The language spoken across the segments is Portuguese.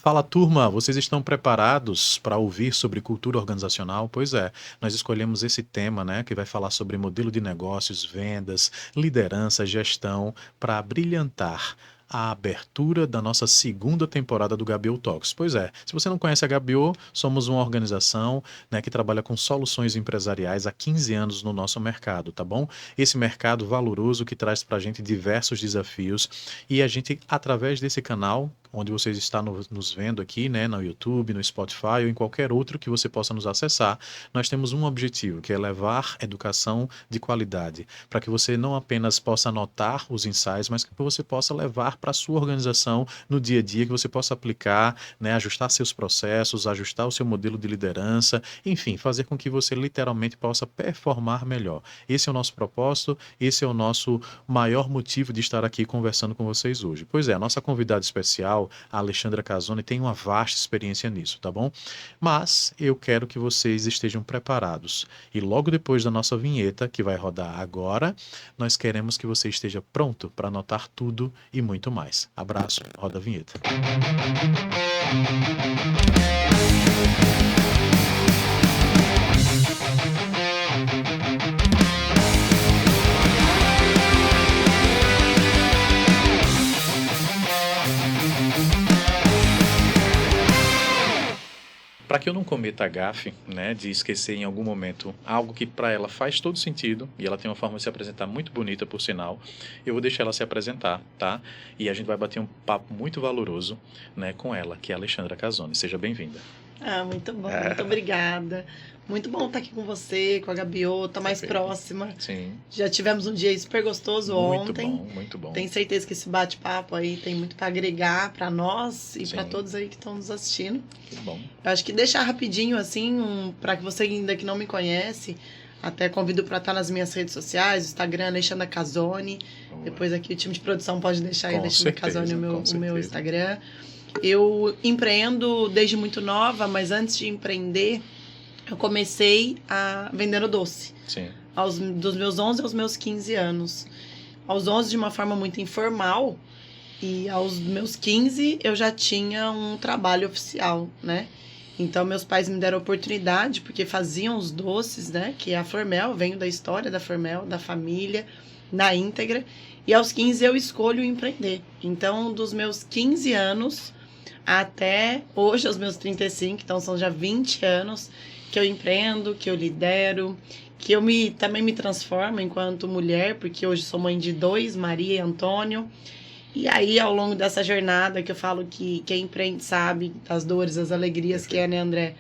Fala turma, vocês estão preparados para ouvir sobre cultura organizacional? Pois é, nós escolhemos esse tema, né, que vai falar sobre modelo de negócios, vendas, liderança, gestão, para brilhantar a abertura da nossa segunda temporada do Gabiô Talks. Pois é, se você não conhece a Gabiô, somos uma organização, né, que trabalha com soluções empresariais há 15 anos no nosso mercado, tá bom? Esse mercado valoroso que traz para a gente diversos desafios e a gente, através desse canal, onde vocês estão nos vendo aqui, né, no YouTube, no Spotify ou em qualquer outro que você possa nos acessar, nós temos um objetivo, que é levar educação de qualidade, para que você não apenas possa anotar os insights, mas que você possa levar para a sua organização no dia a dia, que você possa aplicar, né, ajustar seus processos, ajustar o seu modelo de liderança, enfim, fazer com que você literalmente possa performar melhor. Esse é o nosso propósito, esse é o nosso maior motivo de estar aqui conversando com vocês hoje. Pois é, a nossa convidada especial, a Alexandra Casoni, tem uma vasta experiência nisso, tá bom? Mas eu quero que vocês estejam preparados. E logo depois da nossa vinheta, que vai rodar agora, nós queremos que você esteja pronto para anotar tudo e muito mais. Abraço, roda a vinheta. Para que eu não cometa a gafe, né, de esquecer em algum momento algo que para ela faz todo sentido, e ela tem uma forma de se apresentar muito bonita, por sinal, eu vou deixar ela se apresentar, tá? E a gente vai bater um papo muito valoroso, né, com ela, que é a Alexandra Casoni. Seja bem-vinda. Muito bom, muito obrigada. Muito bom estar aqui com você, com a Gabiô, tá mais Perfeito. próxima. Sim. Já tivemos um dia super gostoso Muito ontem. bom, muito bom. Tenho certeza que esse bate-papo aí tem muito para agregar para nós e para Sim. todos aí que estão nos assistindo. Que bom. Eu acho que deixar rapidinho assim, para que você ainda que não me conhece, até convido para estar nas minhas redes sociais, Instagram, Alexandra Casoni. Boa. Depois aqui o time de produção pode deixar aí, Com Alexandra certeza, Casoni, com o meu certeza. Instagram. Eu empreendo desde muito nova, mas antes de empreender, eu comecei vendendo doce. Sim. Dos meus 11 aos meus 15 anos. Aos 11 de uma forma muito informal, e aos meus 15 eu já tinha um trabalho oficial, né? Então meus pais me deram oportunidade, porque faziam os doces, né? Que é a Formel, venho da história da Formel, da família, na íntegra. E aos 15 eu escolho empreender. Então, dos meus 15 anos até hoje, aos meus 35, então são já 20 anos que eu empreendo, que eu lidero, que eu também me transformo enquanto mulher, porque hoje sou mãe de 2, Maria e Antônio. E aí, ao longo dessa jornada, que eu falo que quem empreende sabe das dores, das alegrias que é, né, André?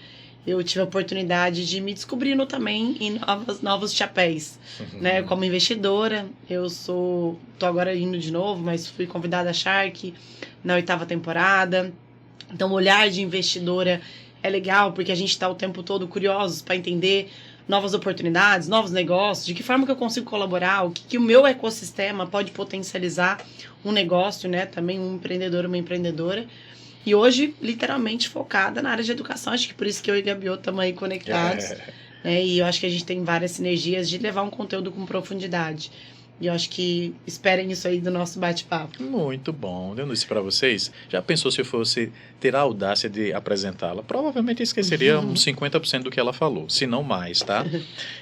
Eu tive a oportunidade de me descobrindo também em novos chapéus, né? Como investidora, tô agora indo de novo, mas fui convidada a Shark na 8ª temporada. Então, o olhar de investidora é legal, porque a gente está o tempo todo curiosos para entender novas oportunidades, novos negócios, de que forma que eu consigo colaborar, o que o meu ecossistema pode potencializar um negócio, né? Também um empreendedor, uma empreendedora. E hoje, literalmente, focada na área de educação. Acho que por isso que eu e Gabiô estamos aí conectados. Né? E eu acho que a gente tem várias sinergias de levar um conteúdo com profundidade. E eu acho que esperem isso aí do nosso bate-papo. Muito bom. Eu disse para vocês, já pensou se eu fosse ter a audácia de apresentá-la? Provavelmente esqueceria uns 50% do que ela falou, se não mais, tá?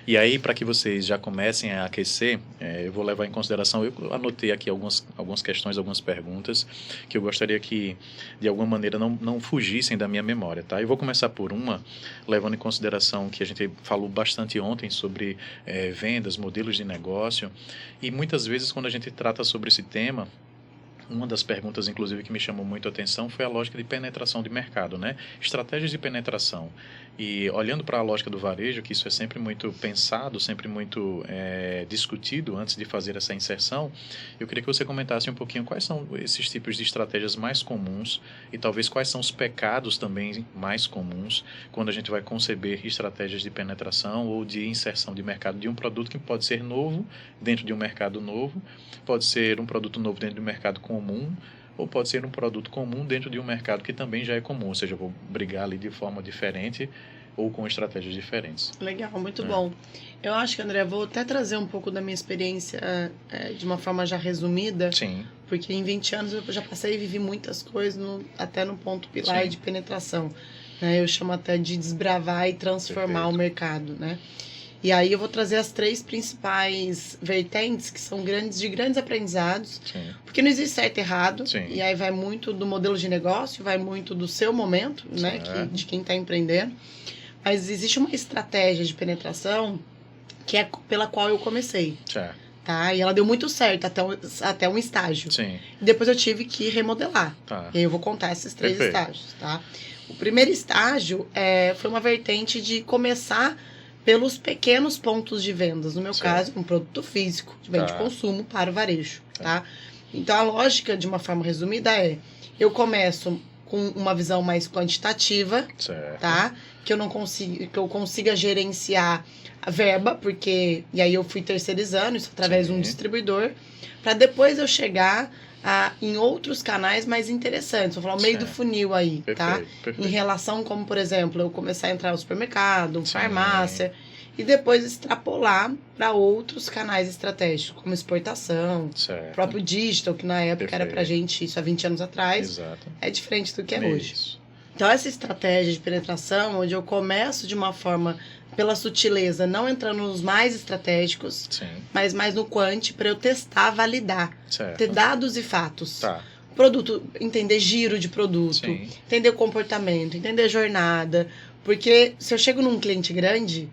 E aí, para que vocês já comecem a aquecer, eu vou levar em consideração, eu anotei aqui algumas questões, algumas perguntas, que eu gostaria que, de alguma maneira, não fugissem da minha memória, tá? Eu vou começar por uma, levando em consideração que a gente falou bastante ontem sobre vendas, modelos de negócio, e muitas vezes, quando a gente trata sobre esse tema, uma das perguntas, inclusive, que me chamou muito a atenção foi a lógica de penetração de mercado, né? Estratégias de penetração. E olhando para a lógica do varejo, que isso é sempre muito pensado, sempre muito discutido antes de fazer essa inserção, eu queria que você comentasse um pouquinho quais são esses tipos de estratégias mais comuns e talvez quais são os pecados também mais comuns quando a gente vai conceber estratégias de penetração ou de inserção de mercado de um produto que pode ser novo dentro de um mercado novo, pode ser um produto novo dentro de um mercado comum, ou pode ser um produto comum dentro de um mercado que também já é comum, ou seja, eu vou brigar ali de forma diferente ou com estratégias diferentes. Legal, muito bom. Eu acho que, André, vou até trazer um pouco da minha experiência de uma forma já resumida. Sim. Porque em 20 anos eu já passei e vivi muitas coisas, até no ponto pilar Sim. de penetração. Né? Eu chamo até de desbravar e transformar Perfeito. o mercado, né? E aí eu vou trazer as 3 principais vertentes, que são de grandes aprendizados. Sim. Porque não existe certo e errado. Sim. E aí vai muito do modelo de negócio, vai muito do seu momento, né? De quem está empreendendo. Mas existe uma estratégia de penetração que é pela qual eu comecei. Certo. Tá? E ela deu muito certo até um estágio. Sim. Depois eu tive que remodelar. Tá. E aí eu vou contar esses 3 Perfeito. estágios, tá? O primeiro estágio foi uma vertente de começar pelos pequenos pontos de vendas. No meu Certo. caso, um produto físico, de bem de consumo para o varejo, tá? Então, a lógica, de uma forma resumida, eu começo com uma visão mais quantitativa, Certo. tá? Que eu consiga gerenciar a verba, porque... E aí eu fui terceirizando isso através de um distribuidor, para depois eu chegar em outros canais mais interessantes. Vou falar o meio do funil aí, tá? Perfeito. Em relação como, por exemplo, eu começar a entrar no supermercado, farmácia, e depois extrapolar para outros canais estratégicos, como exportação, Certo. próprio digital, que na época era pra gente, isso há 20 anos atrás, Exato. é diferente do que é hoje. Isso. Então, essa estratégia de penetração, onde eu começo de uma forma, pela sutileza, não entrando nos mais estratégicos, Sim. mas mais no quant, para eu testar, validar, Certo. ter dados e fatos. Tá. Produto, entender giro de produto, Sim. entender o comportamento, entender jornada. Porque se eu chego num cliente grande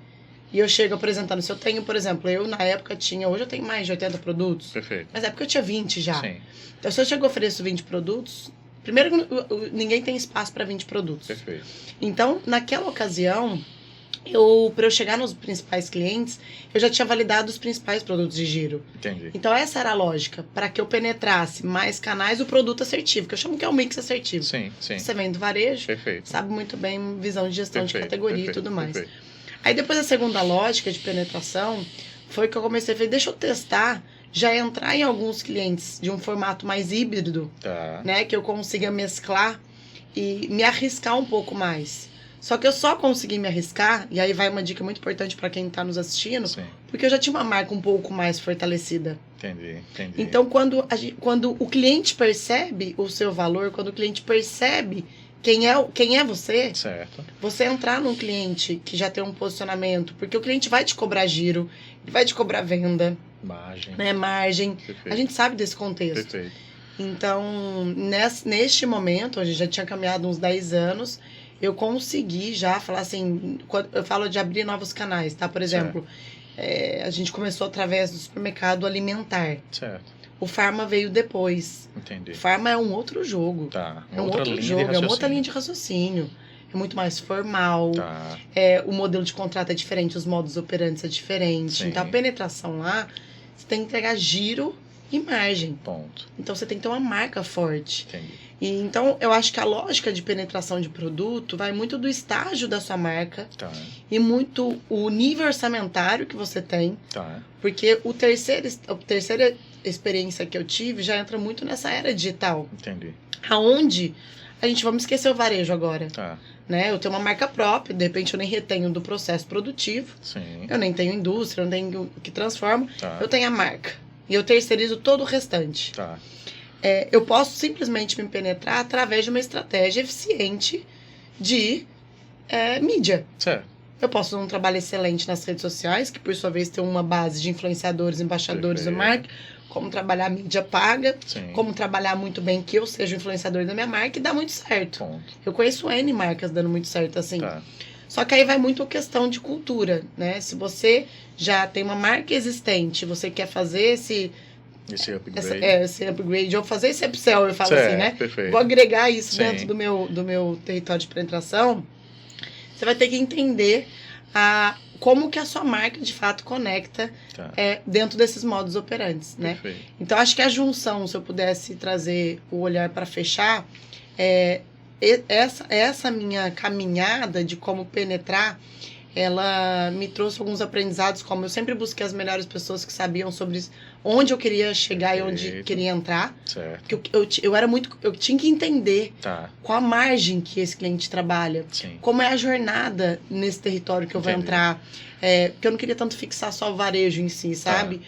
e eu chego apresentando, se eu tenho, por exemplo, eu na época tinha, hoje eu tenho mais de 80 produtos, Perfeito. mas na época eu tinha 20 já. Sim. Então se eu chego e ofereço 20 produtos, primeiro ninguém tem espaço para 20 produtos. Perfeito. Então, naquela ocasião, para eu chegar nos principais clientes, eu já tinha validado os principais produtos de giro. Entendi. Então, essa era a lógica. Para que eu penetrasse mais canais, o produto assertivo, que eu chamo que é o mix assertivo. Sim. Você vem do varejo, Perfeito. sabe muito bem visão de gestão de categoria e tudo mais. Perfeito. Aí, depois, a segunda lógica de penetração foi que eu comecei a ver, deixa eu testar, já entrar em alguns clientes de um formato mais híbrido, Tá. né? Que eu consiga mesclar e me arriscar um pouco mais. Só que eu só consegui me arriscar, e aí vai uma dica muito importante para quem tá nos assistindo, Sim. porque eu já tinha uma marca um pouco mais fortalecida. Entendi. Então, quando o cliente percebe o seu valor, quando o cliente percebe quem é você, Certo. você entrar num cliente que já tem um posicionamento, porque o cliente vai te cobrar giro, ele vai te cobrar venda, Margem. né, margem. Perfeito. A gente sabe desse contexto. Perfeito. Então, neste momento, onde já tinha caminhado uns 10 anos, eu consegui já falar assim, eu falo de abrir novos canais, tá? Por exemplo, a gente começou através do supermercado alimentar. Certo. O Farma veio depois. Entendi. O Farma é um outro jogo. Tá. É um outro jogo, é uma outra linha de raciocínio. É muito mais formal. Tá. O modelo de contrato é diferente, os modos operantes é diferente. Sim. Então, a penetração lá, você tem que entregar giro e margem. Ponto. Então, você tem que ter uma marca forte. Entendi. E, então, eu acho que a lógica de penetração de produto vai muito do estágio da sua marca Tá. e muito o nível orçamentário que você tem. Tá. Porque a terceira experiência que eu tive já entra muito nessa era digital. Entendi. Aonde vamos esquecer o varejo agora. Tá. Né? Eu tenho uma marca própria, de repente eu nem retenho do processo produtivo, Sim. eu nem tenho indústria, eu não tenho o que transforma, Tá. eu tenho a marca. E eu terceirizo todo o restante. Tá. Eu posso simplesmente me penetrar através de uma estratégia eficiente de mídia. Certo. Eu posso fazer um trabalho excelente nas redes sociais, que por sua vez tem uma base de influenciadores, embaixadores do Perfeito. marketing, como trabalhar a mídia paga, Sim. como trabalhar muito bem que eu seja o influenciador da minha marca e dá muito certo. Ponto. Eu conheço N marcas dando muito certo assim. Tá. Só que aí vai muito a questão de cultura, né? Se você já tem uma marca existente, você quer fazer esse upgrade, ou fazer esse upsell, eu falo certo. assim, né? Perfeito. Vou agregar isso Sim. dentro do meu território de penetração, você vai ter que entender como que a sua marca, de fato, conecta Tá. dentro desses modos operantes, né? Perfeito. Então, acho que a junção, se eu pudesse trazer o olhar para fechar, essa minha caminhada de como penetrar, ela me trouxe alguns aprendizados, como eu sempre busquei as melhores pessoas que sabiam sobre onde eu queria chegar e onde Perfeito. queria entrar. Certo. Porque eu tinha que entender Tá. qual a margem que esse cliente trabalha, Sim. como é a jornada nesse território que eu vou Entendi. entrar. Porque eu não queria tanto fixar só o varejo em si, sabe?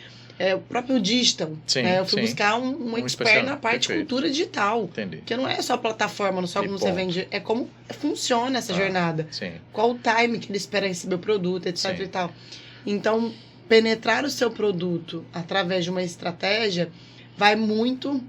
O próprio digital. Sim, Eu fui sim. buscar um expert especial. na parte de Perfeito. cultura digital. Entendi. Porque não é só a plataforma, não só E como você ponto. vende, é como funciona essa jornada. Sim. Qual o time que ele espera receber o produto, etc Sim. e tal. Então, penetrar o seu produto através de uma estratégia vai muito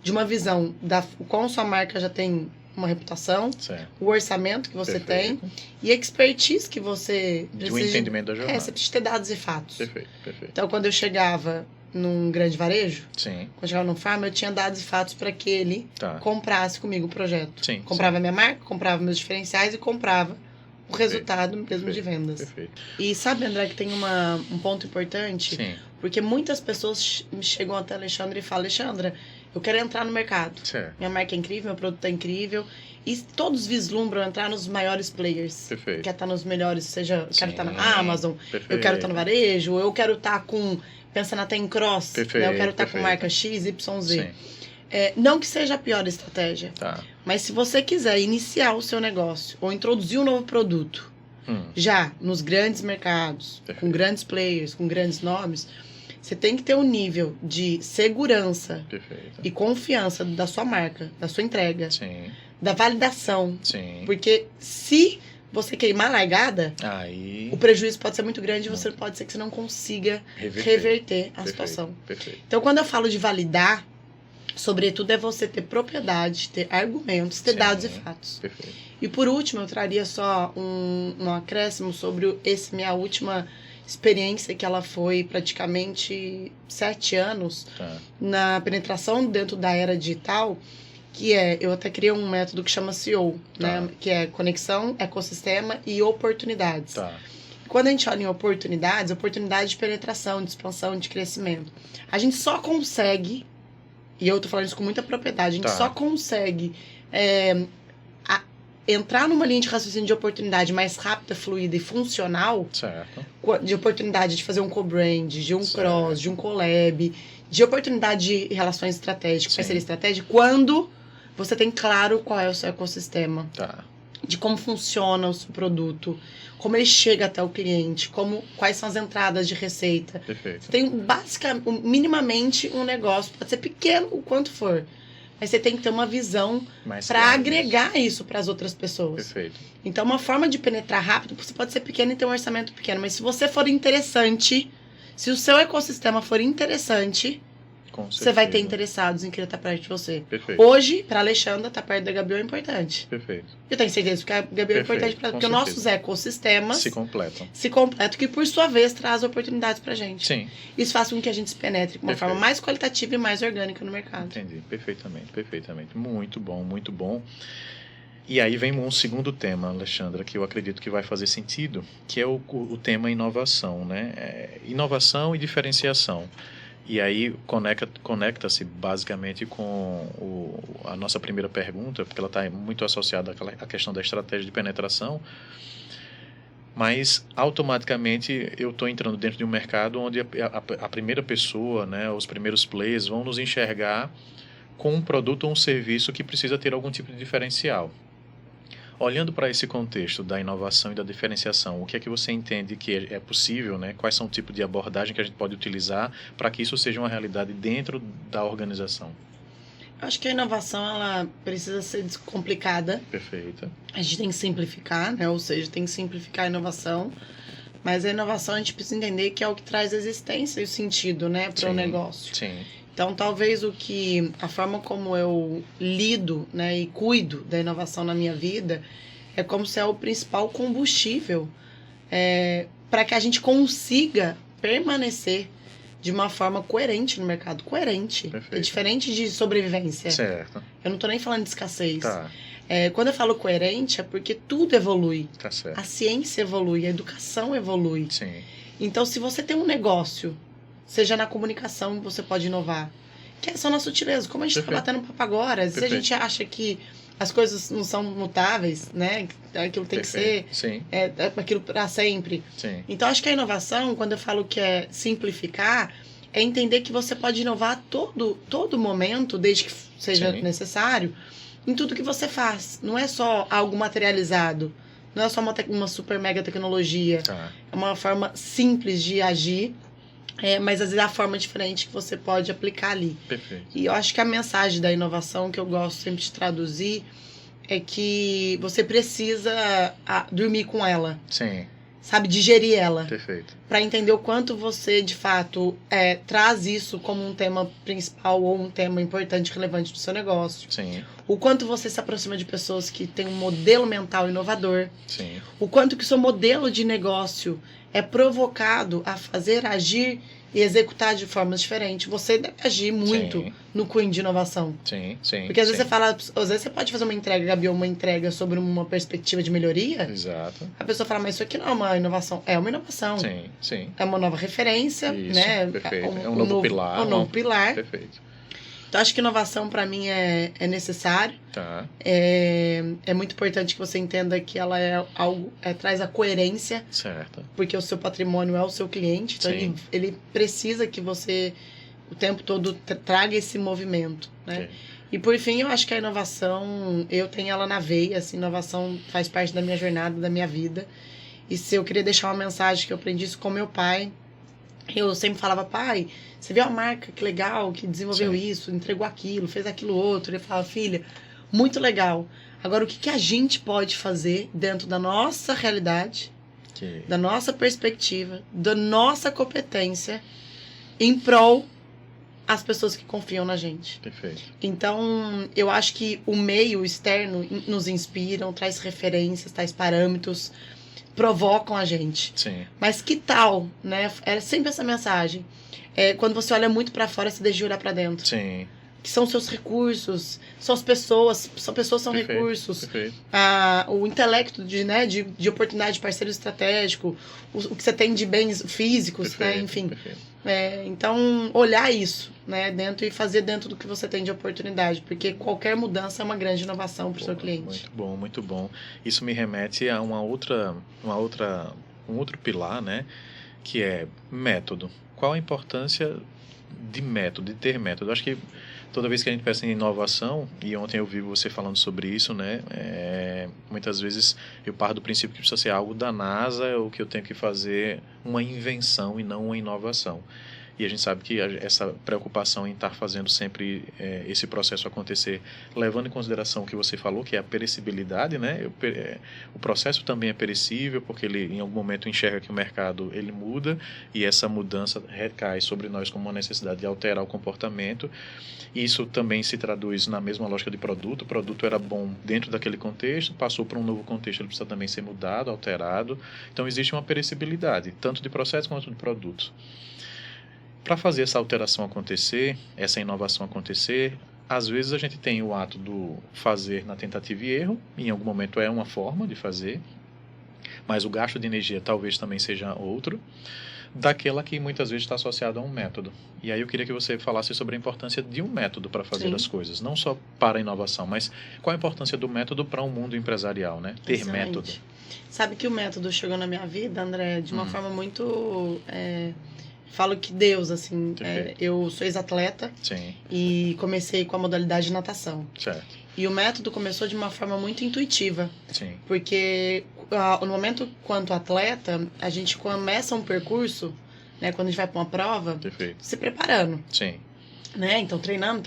de uma visão o qual sua marca já tem uma reputação, Certo. o orçamento que você Perfeito. tem e a expertise que você De um precisa. entendimento da jornada. Você precisa ter dados e fatos. Perfeito, perfeito. Então, quando eu chegava num grande varejo, Sim, quando eu chegava num farm, eu tinha dados e fatos para que ele tá. comprasse comigo o projeto. Sim, Comprava sim. minha marca, comprava meus diferenciais e comprava o Perfeito, resultado mesmo de perfeito, vendas. Perfeito. E sabe, André, que tem um ponto importante? Sim, Porque muitas pessoas chegam até Alexandre e falam: Alexandra, eu quero entrar no mercado. certo. Minha marca é incrível, meu produto é incrível. E todos vislumbram entrar nos maiores players. Perfeito. Quer estar nos melhores, seja, eu quero estar Sim, na Amazon, perfeito. eu quero estar no varejo, eu quero estar pensando até em cross, Perfeito, né? Eu quero estar com perfeito. marca X, Y, Z. Sim, Não que seja a pior estratégia, tá. mas se você quiser iniciar o seu negócio ou introduzir um novo produto já nos grandes mercados, Perfeito. com grandes players, com grandes nomes, você tem que ter um nível de segurança Perfeito. e confiança da sua marca, da sua entrega, Sim, da validação. sim. Porque se você queimar a largada, Aí, o prejuízo pode ser muito grande e você pode ser que você não consiga reverter a Perfeito, situação. Perfeito. Então, quando eu falo de validar, sobretudo é você ter propriedade, ter argumentos, ter Sim. dados e fatos. Perfeito. E por último, eu traria só um acréscimo sobre minha última experiência, que ela foi praticamente 7 anos Tá. na penetração dentro da era digital, que eu até criei um método que chama CEO, Tá. né? Que é conexão, ecossistema e oportunidades. Tá. Quando a gente olha em oportunidades, oportunidade de penetração, de expansão, de crescimento, a gente só consegue, e eu tô falando isso com muita propriedade, a gente Tá. só consegue entrar numa linha de raciocínio de oportunidade mais rápida, fluida e funcional, Certo. de oportunidade de fazer um co-brand, de um Certo. cross, de um collab, de oportunidade de relações estratégicas, Sim. parceria estratégica, quando você tem claro qual é o seu ecossistema, Tá. de como funciona o seu produto, como ele chega até o cliente, quais são as entradas de receita. Perfeito. Você tem minimamente um negócio, pode ser pequeno o quanto for, mas você tem que ter uma visão Mais para claro. agregar isso para as outras pessoas. Perfeito. Então, uma forma de penetrar rápido, você pode ser pequeno e ter um orçamento pequeno, mas se você for interessante, se o seu ecossistema for interessante, Com você vai ter certeza. interessados em querer estar perto de você. Perfeito. Hoje, para a Alexandra, estar perto da Gabriel é importante. Perfeito. Eu tenho certeza que a Gabriel é Perfeito, importante para com porque os certeza. nossos ecossistemas Se completam. se completam, que por sua vez traz oportunidades pra gente. Sim. Isso faz com que a gente se penetre de uma Perfeito. forma mais qualitativa e mais orgânica no mercado. Entendi. Perfeitamente, perfeitamente. Muito bom, muito bom. E aí vem um segundo tema, Alexandra, que eu acredito que vai fazer sentido, que é o tema inovação, né? Inovação e diferenciação. E aí conecta-se basicamente com a nossa primeira pergunta, porque ela está muito associada à questão da estratégia de penetração, mas automaticamente eu estou entrando dentro de um mercado onde a primeira pessoa, né, os primeiros players vão nos enxergar com um produto ou um serviço que precisa ter algum tipo de diferencial. Olhando para esse contexto da inovação e da diferenciação, o que é que você entende que é possível, né? Quais são o tipo de abordagem que a gente pode utilizar para que isso seja uma realidade dentro da organização? Eu acho que a inovação ela precisa ser descomplicada. Perfeita. A gente tem que simplificar, né? Ou seja, tem que simplificar a inovação. Mas a inovação a gente precisa entender que é o que traz existência e o sentido, né, para o negócio. Sim. Então, talvez a forma como eu lido, né, e cuido da inovação na minha vida é como se é o principal combustível para que a gente consiga permanecer de uma forma coerente no mercado. Coerente. Perfeito. É diferente de sobrevivência. Certo. Eu não tô nem falando de escassez. Tá. Quando eu falo coerente é porque tudo evolui. Tá certo. A ciência evolui, a educação evolui. Sim. Então, se você tem um negócio, seja na comunicação, você pode inovar. Que são nas sutilezas. Como a gente está Perfeito. batendo papo agora, às vezes a Perfeito. gente acha que as coisas não são mutáveis, né? Aquilo tem Perfeito. que Sim, ser aquilo para sempre. sim, Então, acho que a inovação, quando eu falo que é simplificar, é entender que você pode inovar a todo momento, desde que seja sim, necessário, em tudo que você faz. Não é só algo materializado. Não é só uma super mega tecnologia. tá, É uma forma simples de agir, mas às vezes é a forma diferente que você pode aplicar ali. perfeito. E eu acho que a mensagem da inovação que eu gosto sempre de traduzir é que você precisa dormir com ela, Sim, sabe? Digerir ela, perfeito. para entender o quanto você, de fato, traz isso como um tema principal ou um tema importante, relevante do seu negócio. Sim, O quanto você se aproxima de pessoas que têm um modelo mental inovador. sim, O quanto que o seu modelo de negócio é provocado a fazer, agir e executar de formas diferentes. Você deve agir muito sim, no Queen de inovação. sim, sim. Porque às vezes sim. você fala, às vezes você pode fazer uma entrega, Gabi, ou uma entrega sobre uma perspectiva de melhoria. Exato. A pessoa fala, mas isso aqui não é uma inovação. É uma inovação. Sim, sim. É uma nova referência, Isso, né? perfeito. É um novo pilar. Um novo pilar. Perfeito. Então, acho que inovação, para mim, é necessário. Tá, É muito importante que você entenda que ela é algo, traz a coerência, certo. porque o seu patrimônio é o seu cliente. Então, Sim. ele precisa que você, o tempo todo, traga esse movimento, né? Ok. E, por fim, eu acho que a inovação, eu tenho ela na veia. Assim, inovação faz parte da minha jornada, da minha vida. E se eu queria deixar uma mensagem que eu aprendi isso com meu pai, eu sempre falava, pai, você viu a marca, que legal, que desenvolveu Sim. isso, entregou aquilo, fez aquilo outro. Ele falava, filha, muito legal. Agora, o que a gente pode fazer dentro da nossa realidade, Que... da nossa perspectiva, da nossa competência, em prol as pessoas que confiam na gente. Perfeito. Então, eu acho que o meio externo nos inspiram, traz referências, traz parâmetros, provocam a gente. Sim, Mas que tal, né? É sempre essa mensagem. Quando você olha muito pra fora, você deixa de olhar pra dentro. sim. Que são seus recursos, são as pessoas. Pessoas são Perfeito, recursos. Perfeito. O intelecto de oportunidade de parceiro estratégico, o que você tem de bens físicos, Perfeito, né? Enfim. Perfeito. Então, olhar isso, né? Dentro e fazer dentro do que você tem de oportunidade. Porque qualquer mudança é uma grande inovação para o seu cliente. Muito bom, muito bom. Isso me remete a um outro pilar, né? Que é método. Qual a importância de método, de ter método? Eu acho que toda vez que a gente pensa em inovação, e ontem eu vi você falando sobre isso, né? Muitas vezes eu parto do princípio que precisa ser algo da NASA, ou que eu tenho que fazer uma invenção e não uma inovação. E a gente sabe que essa preocupação em estar fazendo sempre esse processo acontecer, levando em consideração o que você falou, que é a perecibilidade, né? O processo também é perecível, porque ele em algum momento enxerga que o mercado ele muda, e essa mudança recai sobre nós como uma necessidade de alterar o comportamento. Isso também se traduz na mesma lógica de produto. O produto era bom dentro daquele contexto, passou para um novo contexto, ele precisa também ser mudado, alterado. Então existe uma perecibilidade, tanto de processo quanto de produto. Para fazer essa alteração acontecer, essa inovação acontecer, às vezes a gente tem o ato do fazer na tentativa e erro, em algum momento é uma forma de fazer, mas o gasto de energia talvez também seja outro, daquela que muitas vezes está associada a um método. E aí eu queria que você falasse sobre a importância de um método para fazer Sim. as coisas, não só para a inovação, mas qual a importância do método para um mundo empresarial, né? Ter Excelente. método. Sabe que o método chegou na minha vida, André, de uma forma muito... Falo que Deus, assim, eu sou ex-atleta. Sim. E comecei com a modalidade de natação. Certo. E o método começou de uma forma muito intuitiva. Sim. Porque no momento, quanto atleta, a gente começa um percurso, né, quando a gente vai para uma prova, Perfeito. se preparando. Sim. Né? Então, treinando,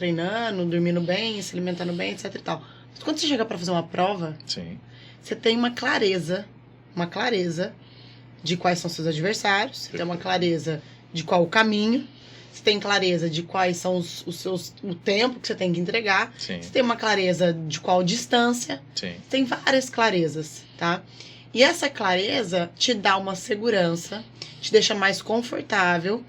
dormindo bem, se alimentando bem, etc e tal. Mas quando você chega para fazer uma prova, Sim. você tem uma clareza de quais são seus adversários, você tem uma clareza de qual o caminho, você tem clareza de quais são o tempo que você tem que entregar, Sim. você tem uma clareza de qual distância, Sim. você tem várias clarezas, tá? E essa clareza te dá uma segurança, te deixa mais confortável,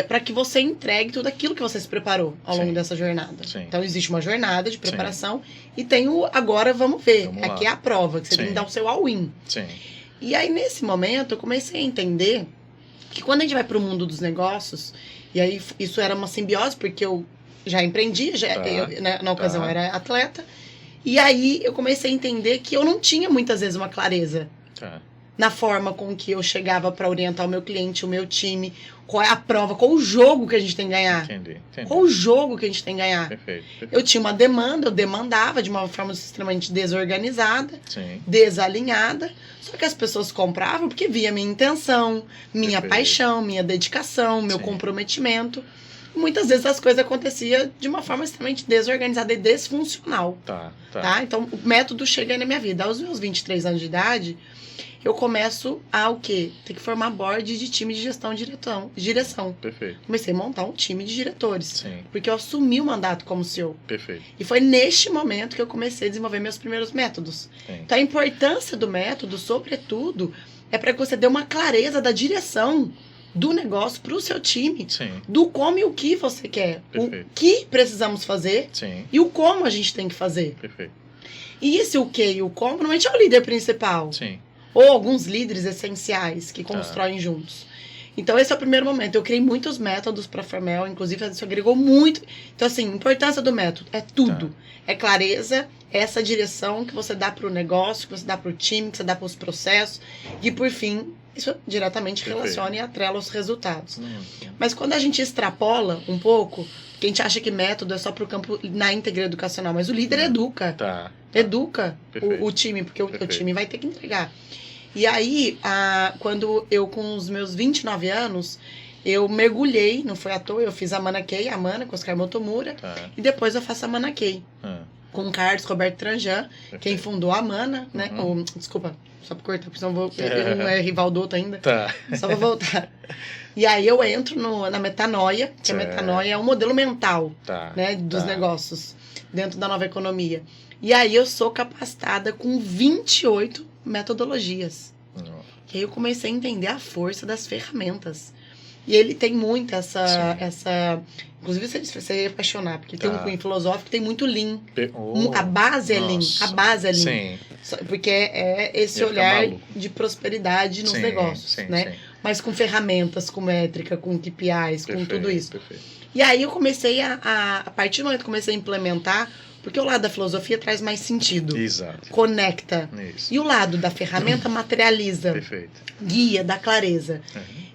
para que você entregue tudo aquilo que você se preparou ao longo dessa jornada. Sim. Então, existe uma jornada de preparação e tem o agora vamos ver. Vamos Aqui lá. é a prova, que você tem que dar o seu all-in. Sim. E aí, nesse momento, eu comecei a entender que quando a gente vai para o mundo dos negócios, e aí isso era uma simbiose, porque eu já empreendi, na ocasião era atleta, E aí eu comecei a entender que eu não tinha muitas vezes uma clareza Tá. na forma com que eu chegava para orientar o meu cliente, o meu time, qual é a prova, qual o jogo que a gente tem que ganhar. Entendi. Qual o jogo que a gente tem que ganhar. Perfeito. Eu tinha uma demanda, eu demandava de uma forma extremamente desorganizada, Sim. desalinhada, só que as pessoas compravam porque via minha intenção, minha Perfeito. paixão, minha dedicação, meu Sim. comprometimento. Muitas vezes as coisas aconteciam de uma forma extremamente desorganizada e disfuncional. Tá. Então, o método chega aí na minha vida. Aos meus 23 anos de idade, eu começo a o quê? Ter que formar board de time de gestão e direção. Perfeito. Comecei a montar um time de diretores. Sim. Porque eu assumi o mandato como CEO. Perfeito. E foi neste momento que eu comecei a desenvolver meus primeiros métodos. Sim. Então, a importância do método, sobretudo, é para que você dê uma clareza da direção do negócio para o seu time, Sim. do como e o que você quer, Perfeito. o que precisamos fazer Sim. e o como a gente tem que fazer. Perfeito. E esse o que e o como, normalmente é o líder principal, Sim. ou alguns líderes essenciais que constroem juntos. Então, esse é o primeiro momento. Eu criei muitos métodos para a Formel, inclusive isso agregou muito. Então, assim, importância do método é tudo. É clareza, é essa direção que você dá para o negócio, que você dá para o time, que você dá para os processos. E, por fim, isso diretamente relaciona e atrela os resultados. Mas quando a gente extrapola um pouco, que a gente acha que método é só para o campo na íntegra educacional, mas o líder educa. Educa o time, porque o time vai ter que entregar. E aí, quando eu, com os meus 29 anos, eu mergulhei, não foi à toa, eu fiz a Manakei, a Mana, com Oscar Motomura, e depois eu faço a Manakei, com o Carlos Roberto Tranjan, quem fundou a Mana, né? Desculpa, só por cortar, porque senão não é rival do outro ainda. Só vou voltar. E aí eu entro na metanoia, que a metanoia é um modelo mental, né, dos negócios, dentro da nova economia. E aí eu sou capacitada com 28 metodologias. E aí eu comecei a entender a força das ferramentas. E ele tem muito essa... Inclusive você ia apaixonar, porque tem um cunho filosófico que tem muito Lean. A base é Lean. A base é Lean. Porque é esse olhar de prosperidade nos negócios, né? Mas com ferramentas, com métrica, com KPIs, com tudo isso. E aí eu comecei a partir do momento que comecei a implementar, porque o lado da filosofia traz mais sentido. Exato. Conecta. Isso. E o lado da ferramenta materializa. Perfeito. Guia, dá clareza.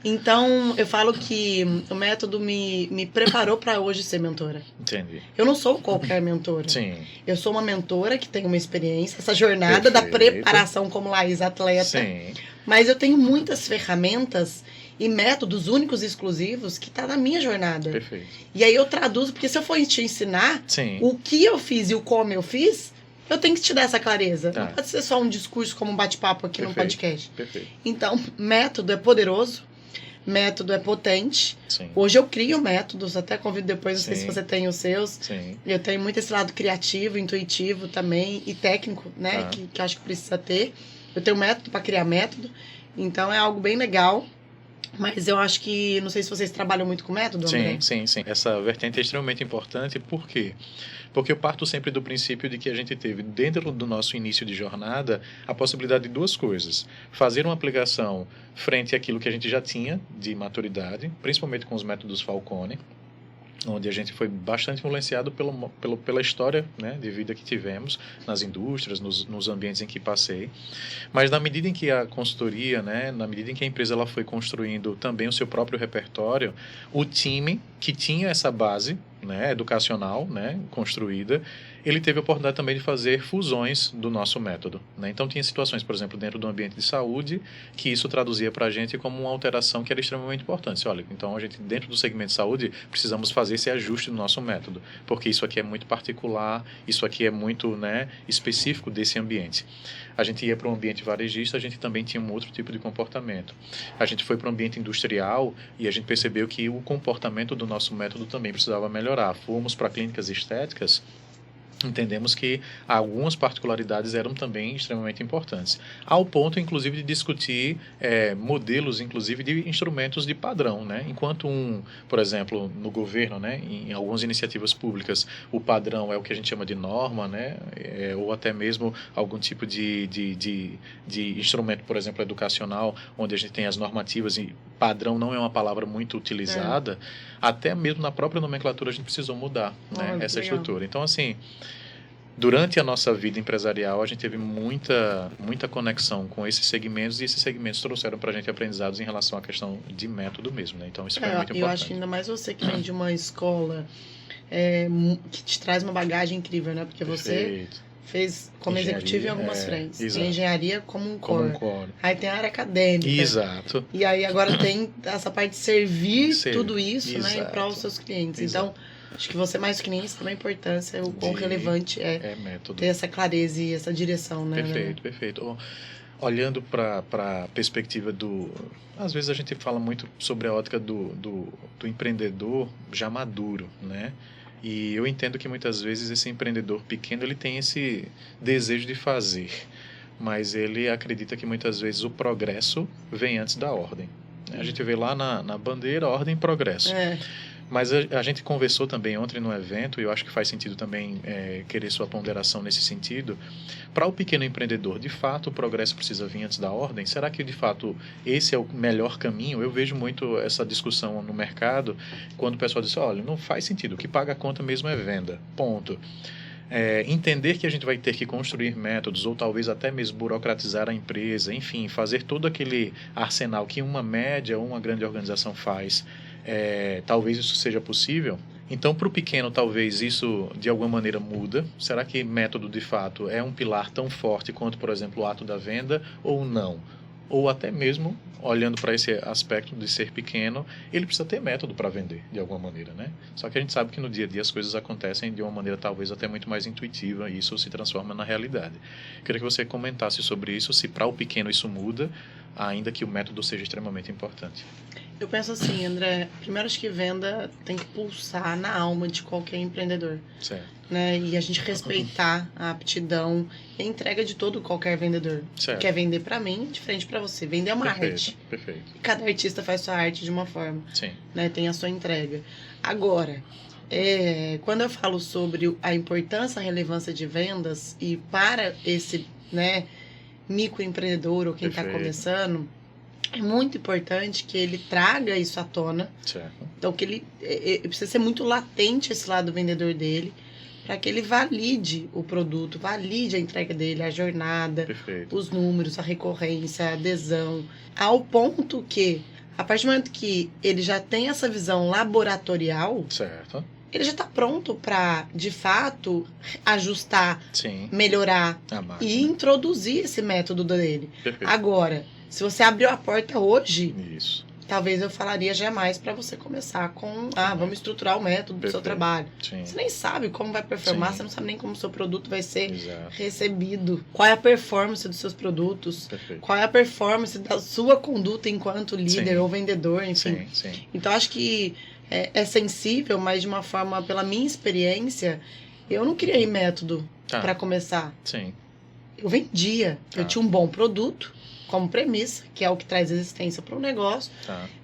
Então, eu falo que o método me preparou para hoje ser mentora. Entendi. Eu não sou qualquer mentora. Sim. Eu sou uma mentora que tem uma experiência, essa jornada da preparação como Laís atleta. Sim. Mas eu tenho muitas ferramentas e métodos únicos e exclusivos que tá na minha jornada. Perfeito. E aí eu traduzo, porque se eu for te ensinar o que eu fiz e o como eu fiz, eu tenho que te dar essa clareza. Não pode ser só um discurso como um bate-papo aqui no podcast. Perfeito. Então, método é poderoso, método é potente. Sim. Hoje eu crio métodos, até convido depois, não sei se você tem os seus. Sim. Eu tenho muito esse lado criativo, intuitivo também, e técnico, né, que eu acho que precisa ter. Eu tenho método para criar método, então é algo bem legal. Mas eu acho que, não sei se vocês trabalham muito com método, André. Sim. Essa vertente é extremamente importante, por quê? Porque eu parto sempre do princípio de que a gente teve, dentro do nosso início de jornada, a possibilidade de duas coisas. Fazer uma aplicação frente àquilo que a gente já tinha de maturidade, principalmente com os métodos Falcone, onde a gente foi bastante influenciado pela história, né, de vida que tivemos nas indústrias, nos ambientes em que passei. Mas na medida em que a consultoria, né, na medida em que a empresa ela foi construindo também o seu próprio repertório, o time que tinha essa base, né, educacional, né, construída, ele teve a oportunidade também de fazer fusões do nosso método, né? Então tinha situações, por exemplo, dentro do ambiente de saúde, que isso traduzia para a gente como uma alteração que era extremamente importante. Olha, então a gente, dentro do segmento de saúde, precisamos fazer esse ajuste no nosso método, porque isso aqui é muito particular, isso aqui é muito, né, específico desse ambiente. A gente ia para um ambiente varejista, a gente também tinha um outro tipo de comportamento. A gente foi para um ambiente industrial e a gente percebeu que o comportamento do nosso método também precisava melhorar. Fomos para clínicas estéticas, entendemos que algumas particularidades eram também extremamente importantes, ao ponto, inclusive, de discutir modelos, inclusive, de instrumentos de padrão, né? Enquanto por exemplo, no governo, né, em algumas iniciativas públicas, o padrão é o que a gente chama de norma, né? Ou até mesmo algum tipo de instrumento, por exemplo, educacional, onde a gente tem as normativas, e padrão não é uma palavra muito utilizada, até mesmo na própria nomenclatura a gente precisou mudar, né, essa estrutura. Então, assim, durante a nossa vida empresarial, a gente teve muita conexão com esses segmentos e esses segmentos trouxeram para a gente aprendizados em relação à questão de método mesmo, né? Então, isso foi muito Eu acho importante. que ainda mais você que vem de uma escola que te traz uma bagagem incrível, né? Porque você Perfeito. fez como Engenharia, executivo em algumas frentes. exato. Tem engenharia como um Como um core. core. Aí tem a área acadêmica. Exato. E aí agora tem essa parte de servir Servir. tudo isso, né, em Exato. prol dos seus clientes. Exato. Então, acho que você mais que ninguém sabe a importância, o quão De- relevante é método. ter essa clareza e essa direção, né? Perfeito, perfeito. Olhando para a perspectiva do... Às vezes a gente fala muito sobre a ótica do empreendedor já maduro, né? E eu entendo que muitas vezes esse empreendedor pequeno, ele tem esse desejo de fazer, mas ele acredita que muitas vezes o progresso vem antes da ordem. A gente vê lá na bandeira, ordem e progresso. Mas a gente conversou também ontem no evento, e eu acho que faz sentido também querer sua ponderação nesse sentido. Para o pequeno empreendedor, de fato, o progresso precisa vir antes da ordem? Será que, de fato, esse é o melhor caminho? Eu vejo muito essa discussão no mercado, quando o pessoal diz, olha, não faz sentido, o que paga a conta mesmo é venda, ponto. Entender que a gente vai ter que construir métodos, ou talvez até mesmo burocratizar a empresa, enfim, fazer todo aquele arsenal que uma média ou uma grande organização faz, talvez isso seja possível. Então, para o pequeno, talvez isso de alguma maneira muda. Será que método, de fato, é um pilar tão forte quanto, por exemplo, o ato da venda, ou não? Ou até mesmo, olhando para esse aspecto de ser pequeno, ele precisa ter método para vender, de alguma maneira, né? Só que a gente sabe que no dia a dia as coisas acontecem de uma maneira talvez até muito mais intuitiva e isso se transforma na realidade. Queria que você comentasse sobre isso, se para o pequeno isso muda, ainda que o método seja extremamente importante. Eu penso assim, André, primeiro acho que venda tem que pulsar na alma de qualquer empreendedor. Certo. Né? E a gente respeitar a aptidão e a entrega de todo qualquer vendedor. Certo. Quer vender pra mim, diferente pra você. Vender é uma arte. Perfeito. E cada artista faz sua arte de uma forma. Sim. Né? Tem a sua entrega. Agora, quando eu falo sobre a importância, a relevância de vendas e para esse, né, microempreendedor ou quem está começando, é muito importante que ele traga isso à tona. Certo. Então, que ele precisa ser muito latente esse lado vendedor dele, para que ele valide o produto, valide a entrega dele, a jornada, Perfeito. os números, a recorrência, a adesão, ao ponto que, a partir do momento que ele já tem essa visão laboratorial, certo, ele já está pronto para, de fato, ajustar, sim, melhorar e introduzir esse método dele. Perfeito. Agora, se você abriu a porta hoje, isso, talvez eu falaria jamais para você começar com, vamos estruturar o método do seu trabalho. Sim. Você nem sabe como vai performar, Sim. você não sabe nem como o seu produto vai ser Exato. recebido. Qual é a performance dos seus produtos? Perfeito. Qual é a performance da sua conduta enquanto líder Sim. ou vendedor, enfim. Sim. Então, acho que é sensível, mas de uma forma, pela minha experiência, eu não criei método para começar. Sim. Eu vendia. Eu tinha um bom produto como premissa, que é o que traz existência para o negócio.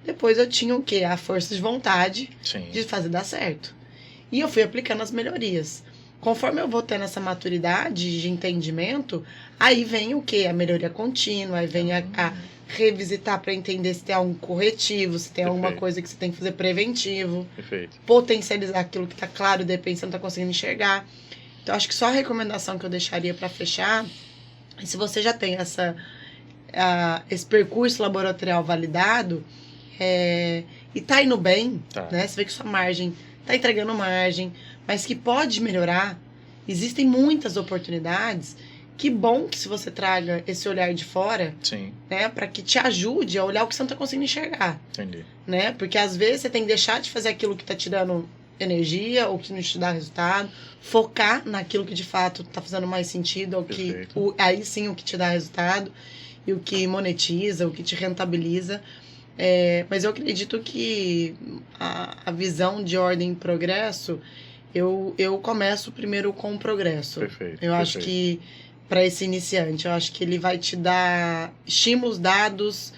Depois eu tinha o quê? A força de vontade de fazer dar certo. E eu fui aplicando as melhorias. Conforme eu vou tendo essa maturidade de entendimento, aí vem o quê? A melhoria contínua, aí vem a revisitar para entender se tem algum corretivo, se tem alguma coisa que você tem que fazer preventivo. Perfeito. Potencializar aquilo que está claro, de repente você não está conseguindo enxergar. Então, acho que só a recomendação que eu deixaria para fechar, se você já tem esse percurso laboratorial validado e tá indo bem, né? Você vê que sua margem tá entregando margem, mas que pode melhorar. Existem muitas oportunidades. Que bom que se você traga esse olhar de fora, né, para que te ajude a olhar o que você não tá conseguindo enxergar. Entendi. Né? Porque às vezes você tem que deixar de fazer aquilo que tá te dando energia ou que não te dá resultado, focar naquilo que de fato tá fazendo mais sentido, ou que aí sim o que te dá resultado e o que monetiza, o que te rentabiliza. Mas eu acredito que a visão de ordem e progresso, eu começo primeiro com o progresso. Eu acho que para esse iniciante, eu acho que ele vai te dar estímulos, dados,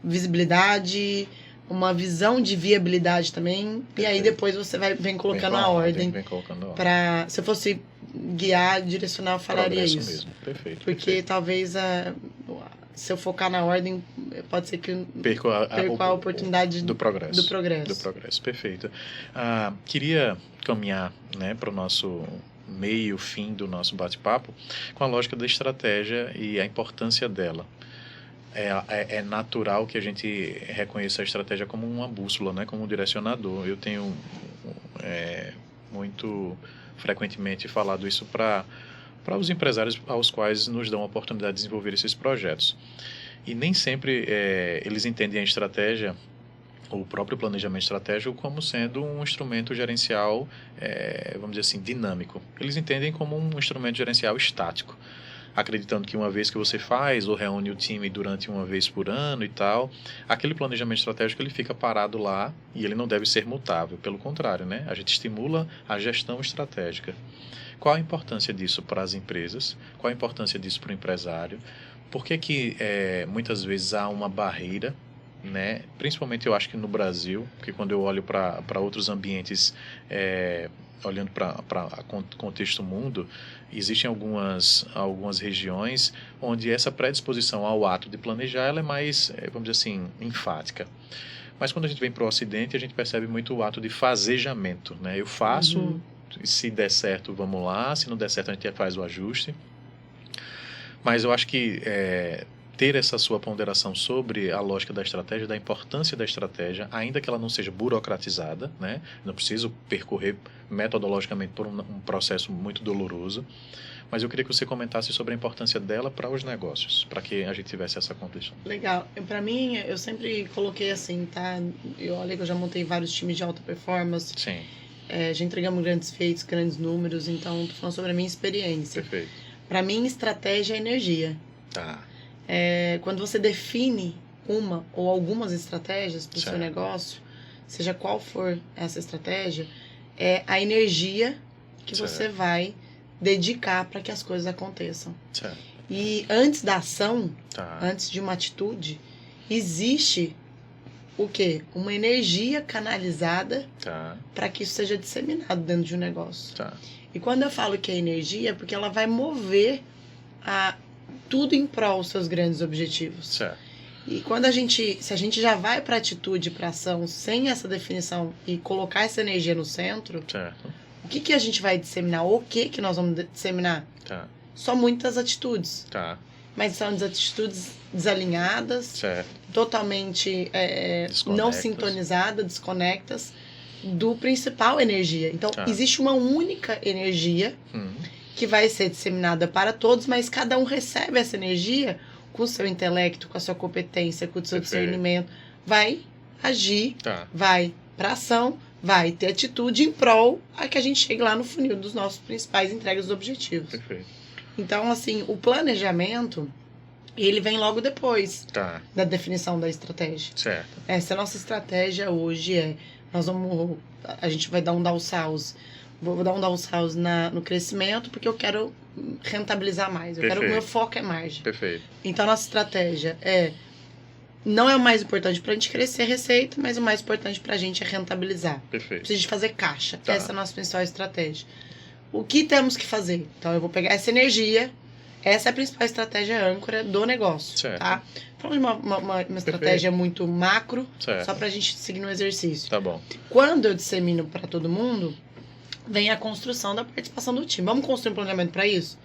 visibilidade, uma visão de viabilidade também. E aí depois você vem colocando a ordem. Se eu fosse guiar, direcionar, eu falaria isso. Mesmo. Perfeito. Porque talvez se eu focar na ordem, pode ser que perca a oportunidade do progresso. Do progresso. Perfeito. Queria caminhar, né, para o nosso meio e o fim do nosso bate-papo, com a lógica da estratégia e a importância dela. É natural que a gente reconheça a estratégia como uma bússola, né? Como um direcionador. Eu tenho muito frequentemente falado isso para os empresários aos quais nos dão a oportunidade de desenvolver esses projetos. E nem sempre eles entendem a estratégia, o próprio planejamento estratégico, como sendo um instrumento gerencial, vamos dizer assim, dinâmico. Eles entendem como um instrumento gerencial estático, acreditando que uma vez que você faz ou reúne o time durante uma vez por ano e tal, aquele planejamento estratégico ele fica parado lá e ele não deve ser mutável. Pelo contrário, né? A gente estimula a gestão estratégica. Qual a importância disso para as empresas? Qual a importância disso para o empresário? Por que muitas vezes há uma barreira, né? Principalmente eu acho que no Brasil, porque quando eu olho para outros ambientes, olhando para contexto mundo, existem algumas regiões onde essa predisposição ao ato de planejar ela é mais, vamos dizer assim, enfática. Mas quando a gente vem para o Ocidente, a gente percebe muito o ato de fazejamento, né? Eu faço, se der certo, vamos lá, se não der certo, a gente faz o ajuste. Mas eu acho que ter essa sua ponderação sobre a lógica da estratégia, da importância da estratégia, ainda que ela não seja burocratizada, né? Não preciso percorrer metodologicamente por um processo muito doloroso, mas eu queria que você comentasse sobre a importância dela para os negócios, para que a gente tivesse essa condição. Legal. Para mim, eu sempre coloquei assim, tá? Olha que eu já montei vários times de alta performance. Sim. Já entregamos grandes feitos, grandes números, então tô falando sobre a minha experiência. Perfeito. Para mim, estratégia é energia. Tá. Quando você define uma ou algumas estratégias para o seu negócio, seja qual for essa estratégia, é a energia que você vai dedicar para que as coisas aconteçam. Certo. E antes da ação, antes de uma atitude, existe o quê? Uma energia canalizada para que isso seja disseminado dentro de um negócio. E quando eu falo que é energia, é porque ela vai mover tudo em prol dos seus grandes objetivos. Certo. E se a gente já vai para atitude, para ação, sem essa definição e colocar essa energia no centro, o que a gente vai disseminar? O que nós vamos disseminar? Só muitas atitudes. Mas são atitudes desalinhadas, totalmente não sintonizadas, desconectas do principal energia. Então, existe uma única energia que vai ser disseminada para todos, mas cada um recebe essa energia com o seu intelecto, com a sua competência, com o seu discernimento, vai agir, vai para ação, vai ter atitude em prol a que a gente chegue lá no funil dos nossos principais entregas dos objetivos. Perfeito. Então, assim, o planejamento, ele vem logo depois da definição da estratégia. Certo. Se a nossa estratégia hoje a gente vai dar um downshouse. Vou dar um downshouse no crescimento porque eu quero rentabilizar mais. O meu foco é margem. Perfeito. Então, a nossa estratégia não é o mais importante para a gente crescer a receita, mas o mais importante para a gente é rentabilizar. Perfeito. Precisa de fazer caixa. Essa é a nossa principal estratégia. O que temos que fazer? Então, eu vou pegar essa energia. Essa é a principal estratégia âncora do negócio. Certo. Tá? Falando de uma estratégia muito macro, só para a gente seguir no exercício. Tá bom. Quando eu dissemino para todo mundo, vem a construção da participação do time. Vamos construir um planejamento para isso?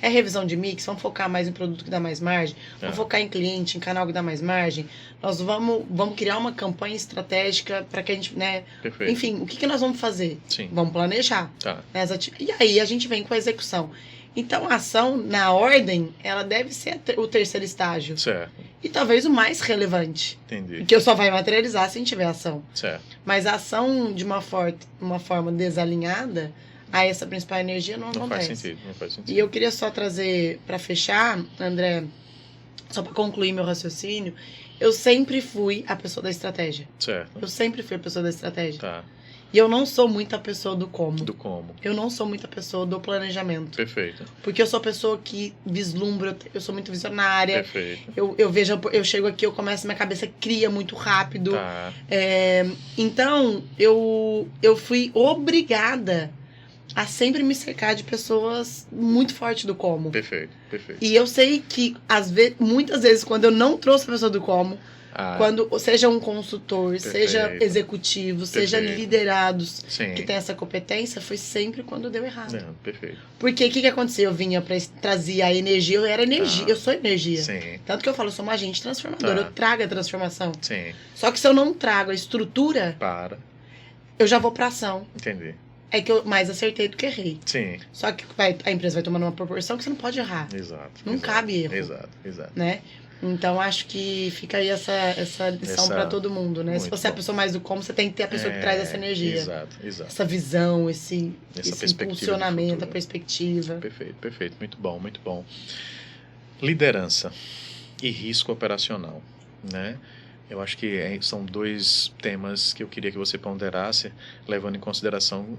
É revisão de mix, vamos focar mais em produto que dá mais margem, vamos focar em cliente, em canal que dá mais margem, nós vamos criar uma campanha estratégica para que a gente, né? Perfeito. Enfim, o que nós vamos fazer? Sim. Vamos planejar. E aí a gente vem com a execução. Então, a ação, na ordem, ela deve ser o terceiro estágio. Certo. E talvez o mais relevante. Entendi. Porque só vai materializar se a gente tiver ação. Certo. Mas a ação de uma forma desalinhada, a essa principal energia não acontece. Não faz sentido. E eu queria só trazer, para fechar, André, só para concluir meu raciocínio, eu sempre fui a pessoa da estratégia. Certo. Eu sempre fui a pessoa da estratégia. Tá. E eu não sou muito a pessoa do como. Do como. Eu não sou muito a pessoa do planejamento. Perfeito. Porque eu sou a pessoa que vislumbra, eu sou muito visionária. Perfeito. Eu chego aqui, eu começo, minha cabeça cria muito rápido. Tá. Então, eu fui obrigada a sempre me cercar de pessoas muito fortes do como. Perfeito. E eu sei que, muitas vezes, quando eu não trouxe a pessoa do como, Quando, seja um consultor, seja Perfeito. executivo, seja Perfeito. liderados Sim. que tem essa competência, foi sempre quando deu errado. Não, perfeito. Porque o que aconteceu? Eu vinha para trazer a energia, eu era energia, eu sou energia. Sim. Tanto que eu falo, eu sou uma agente transformadora, eu trago a transformação. Sim. Só que se eu não trago a estrutura, eu já vou pra ação. Entendi. É que eu mais acertei do que errei. Sim. Só que a empresa vai tomando uma proporção que você não pode errar. Exato. Não cabe erro. Exato. Né? Então, acho que fica aí essa lição para todo mundo, né? Se você é a pessoa mais do como, você tem que ter a pessoa que traz essa energia. Exato. Essa visão, esse impulsionamento, a perspectiva. Perfeito. Muito bom. Liderança e risco operacional, né? Eu acho que são 2 temas que eu queria que você ponderasse, levando em consideração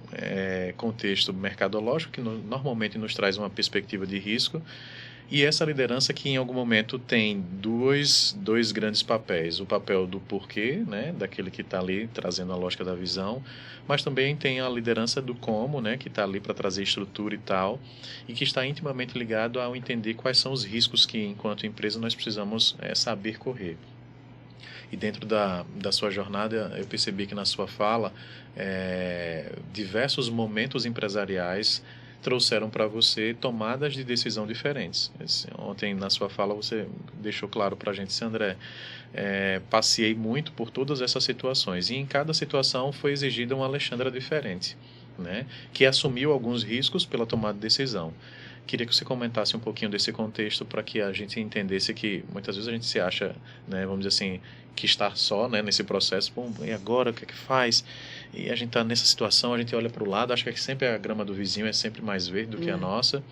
contexto mercadológico, que normalmente nos traz uma perspectiva de risco, e essa liderança que em algum momento tem dois grandes papéis. O papel do porquê, né, daquele que está ali trazendo a lógica da visão, mas também tem a liderança do como, né, que está ali para trazer estrutura e tal, e que está intimamente ligado ao entender quais são os riscos que, enquanto empresa, nós precisamos saber correr. E dentro da sua jornada, eu percebi que na sua fala, diversos momentos empresariais trouxeram para você tomadas de decisão diferentes. Ontem, na sua fala, você deixou claro para a gente, André, passei muito por todas essas situações, e em cada situação foi exigida uma Alexandra diferente, né, que assumiu alguns riscos pela tomada de decisão. Queria que você comentasse um pouquinho desse contexto para que a gente entendesse que muitas vezes a gente se acha, né, vamos dizer assim, que está só, né, nesse processo. Bom, e agora o que é que faz? E a gente está nessa situação, a gente olha para o lado, acho que sempre a grama do vizinho é sempre mais verde do que a nossa.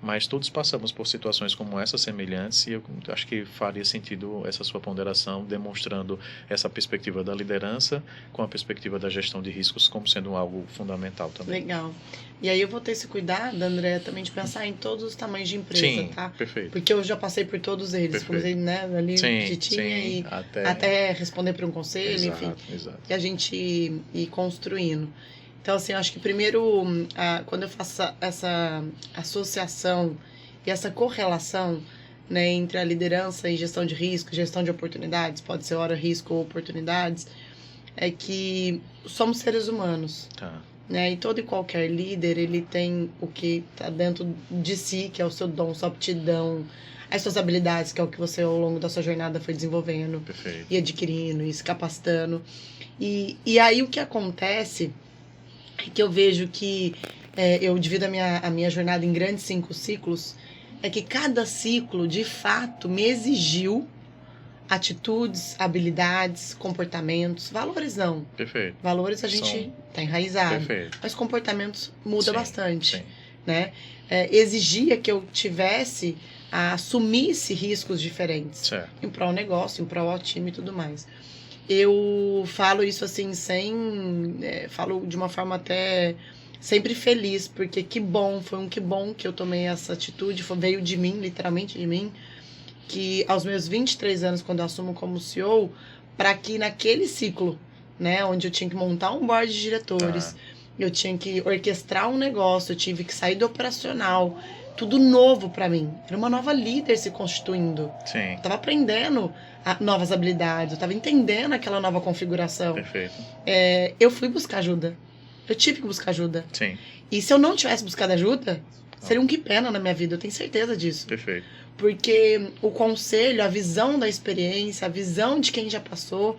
Mas todos passamos por situações como essa, semelhantes, e eu acho que faria sentido essa sua ponderação, demonstrando essa perspectiva da liderança com a perspectiva da gestão de riscos como sendo algo fundamental também. Legal. E aí eu vou ter esse cuidado, André, também de pensar em todos os tamanhos de empresa, sim, tá? Perfeito. Porque eu já passei por todos eles. Perfeito. Comecei, né, ali pequitinha e até responder para um conselho, enfim. Exato. E a gente ir construindo. Então, assim, eu acho que primeiro, quando eu faço essa associação e essa correlação, né, entre a liderança e gestão de risco, gestão de oportunidades, pode ser hora risco ou oportunidades, é que somos seres humanos. Tá. Né? E todo e qualquer líder, ele tem o que está dentro de si, que é o seu dom, sua aptidão, as suas habilidades, que é o que você ao longo da sua jornada foi desenvolvendo. Perfeito. E adquirindo, e se capacitando. E aí o que acontece é que eu vejo que eu divido a minha jornada em grandes 5 ciclos, é que cada ciclo, de fato, me exigiu atitudes, habilidades, comportamentos, valores não. Perfeito. Valores a gente tá enraizado. Perfeito. Mas comportamentos muda bastante. Sim. Né? Exigia que eu assumisse riscos diferentes. Certo. Em prol do negócio, em prol ao time e tudo mais. Eu falo isso assim, falo de uma forma até sempre feliz, porque que bom que eu tomei essa atitude, veio de mim, literalmente de mim, que aos meus 23 anos, quando eu assumo como CEO, para que naquele ciclo, né, onde eu tinha que montar um board de diretores, eu tinha que orquestrar um negócio, eu tive que sair do operacional, tudo novo para mim. Era uma nova líder se constituindo. Sim. Eu tava aprendendo novas habilidades, eu tava entendendo aquela nova configuração. Perfeito. Eu fui buscar ajuda. Eu tive que buscar ajuda. Sim. E se eu não tivesse buscado ajuda, seria um que pena na minha vida, eu tenho certeza disso. Perfeito. Porque o conselho, a visão da experiência, a visão de quem já passou,